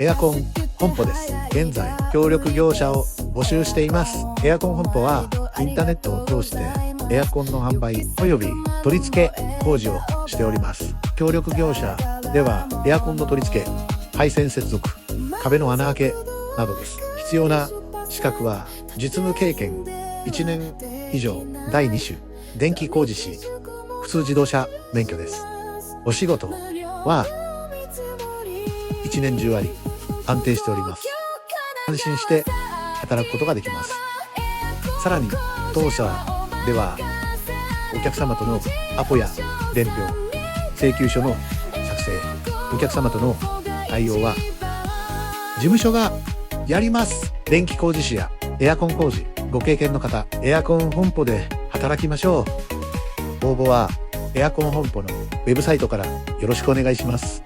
エアコン本舗です。現在、協力業者を募集しています。エアコン本舗は、インターネットを通して、エアコンの販売及び取り付け工事をしております。協力業者では、エアコンの取り付け、配線接続、壁の穴開けなどです。必要な資格は、実務経験1年以上、第2種、電気工事士、普通自動車免許です。お仕事は、一年中あり、安定しております。安心して働くことができます。さらに、当社では、お客様とのアポや伝票、請求書の作成、お客様との対応は、事務所がやります。電気工事士やエアコン工事、ご経験の方、エアコン本舗で働きましょう。応募はエアコン本舗のウェブサイトからよろしくお願いします。